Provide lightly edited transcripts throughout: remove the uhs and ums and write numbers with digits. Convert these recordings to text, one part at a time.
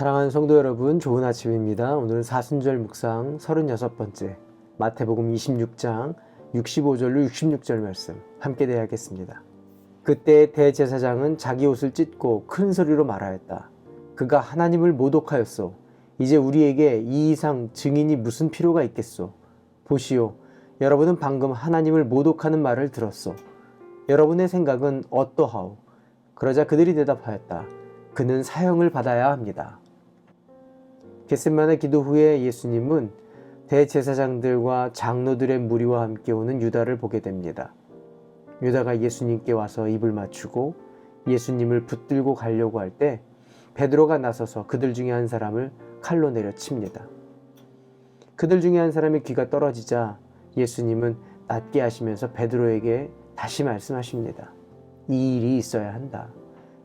사랑하는 성도 여러분, 좋은 아침입니다. 오늘은 사순절 묵상 36번째 마태복음 26장 65절로 66절 말씀 함께 대하겠습니다. 그때 대제사장은 자기 옷을 찢고 큰 소리로 말하였다. 그가 하나님을 모독하였소. 이제 우리에게 이 이상 증인이 무슨 필요가 있겠소. 보시오, 여러분은 방금 하나님을 모독하는 말을 들었소. 여러분의 생각은 어떠하오? 그러자 그들이 대답하였다. 그는 사형을 받아야 합니다. 겟세마네 기도 후에 예수님은 대제사장들과 장로들의 무리와 함께 오는 유다를 보게 됩니다. 유다가 예수님께 와서 입을 맞추고 예수님을 붙들고 가려고 할 때 베드로가 나서서 그들 중에 한 사람을 칼로 내려칩니다. 그들 중에 한 사람의 귀가 떨어지자 예수님은 낫게 하시면서 베드로에게 다시 말씀하십니다. 이 일이 있어야 한다.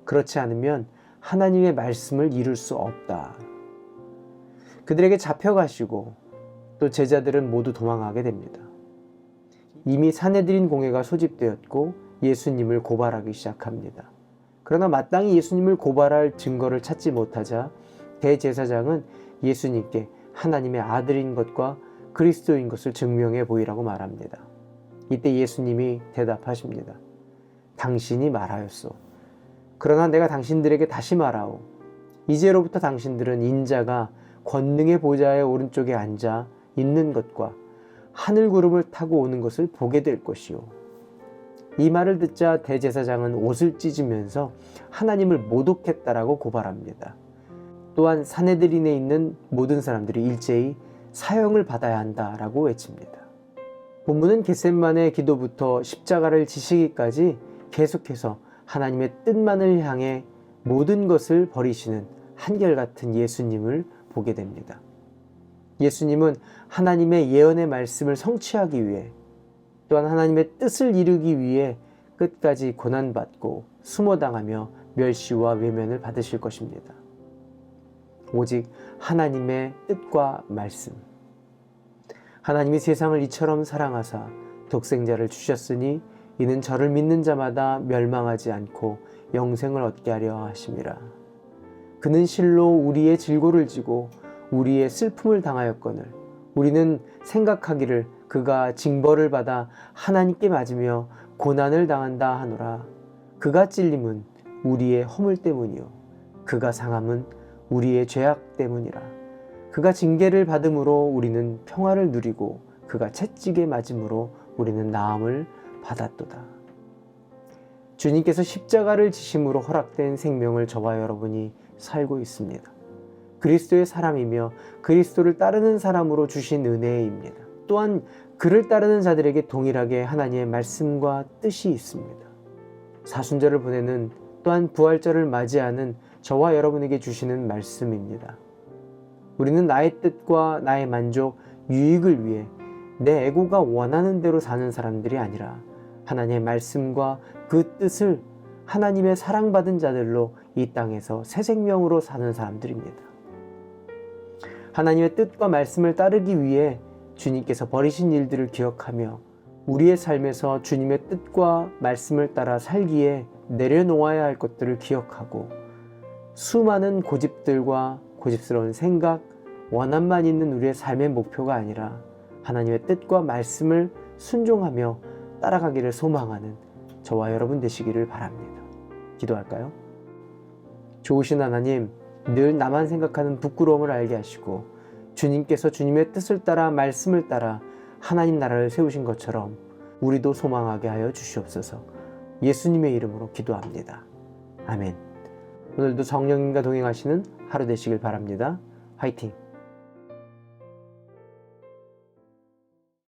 그렇지 않으면 하나님의 말씀을 이룰 수 없다. 그들에게 잡혀가시고 또 제자들은 모두 도망하게 됩니다. 이미 사내들인 공회가 소집되었고 예수님을 고발하기 시작합니다. 그러나 마땅히 예수님을 고발할 증거를 찾지 못하자 대제사장은 예수님께 하나님의 아들인 것과 그리스도인 것을 증명해 보이라고 말합니다. 이때 예수님이 대답하십니다. 당신이 말하였소. 그러나 내가 당신들에게 다시 말하오. 이제로부터 당신들은 인자가 권능의 보좌의 오른쪽에 앉아 있는 것과 하늘 구름을 타고 오는 것을 보게 될 것이요. 이 말을 듣자 대제사장은 옷을 찢으면서 하나님을 모독했다라고 고발합니다. 또한 사내들인에 있는 모든 사람들이 일제히 사형을 받아야 한다라고 외칩니다. 본문은 겟세마네 기도부터 십자가를 지시기까지 계속해서 하나님의 뜻만을 향해 모든 것을 버리시는 한결같은 예수님을 보게 됩니다. 예수님은 하나님의 예언의 말씀을 성취하기 위해 또한 하나님의 뜻을 이루기 위해 끝까지 고난받고 수모당하며 멸시와 외면을 받으실 것입니다. 오직 하나님의 뜻과 말씀. 하나님이 세상을 이처럼 사랑하사 독생자를 주셨으니 이는 저를 믿는 자마다 멸망하지 않고 영생을 얻게 하려 하심이라. 그는 실로 우리의 질고를 지고 우리의 슬픔을 당하였거늘 우리는 생각하기를 그가 징벌을 받아 하나님께 맞으며 고난을 당한다 하노라. 그가 찔림은 우리의 허물 때문이요 그가 상함은 우리의 죄악 때문이라. 그가 징계를 받음으로 우리는 평화를 누리고 그가 채찍에 맞음으로 우리는 나음을 받았도다. 주님께서 십자가를 지심으로 허락된 생명을 저와 여러분이 살고 있습니다. 그리스도의 사람이며 그리스도를 따르는 사람으로 주신 은혜입니다. 또한 그를 따르는 자들에게 동일하게 하나님의 말씀과 뜻이 있습니다. 사순절을 보내는 또한 부활절을 맞이하는 저와 여러분에게 주시는 말씀입니다. 우리는 나의 뜻과 나의 만족, 유익을 위해 내 에고가 원하는 대로 사는 사람들이 아니라 하나님의 말씀과 그 뜻을 하나님의 사랑받은 자들로 이 땅에서 새 생명으로 사는 사람들입니다. 하나님의 뜻과 말씀을 따르기 위해 주님께서 버리신 일들을 기억하며 우리의 삶에서 주님의 뜻과 말씀을 따라 살기에 내려놓아야 할 것들을 기억하고 수많은 고집들과 고집스러운 생각, 원함만 있는 우리의 삶의 목표가 아니라 하나님의 뜻과 말씀을 순종하며 따라가기를 소망하는 저와 여러분 되시기를 바랍니다. 기도할까요? 좋으신 하나님, 늘 나만 생각하는 부끄러움을 알게 하시고 주님께서 주님의 뜻을 따라 말씀을 따라 하나님 나라를 세우신 것처럼 우리도 소망하게 하여 주시옵소서. 예수님의 이름으로 기도합니다. 아멘. 오늘도 성령님과 동행하시는 하루 되시길 바랍니다. 화이팅!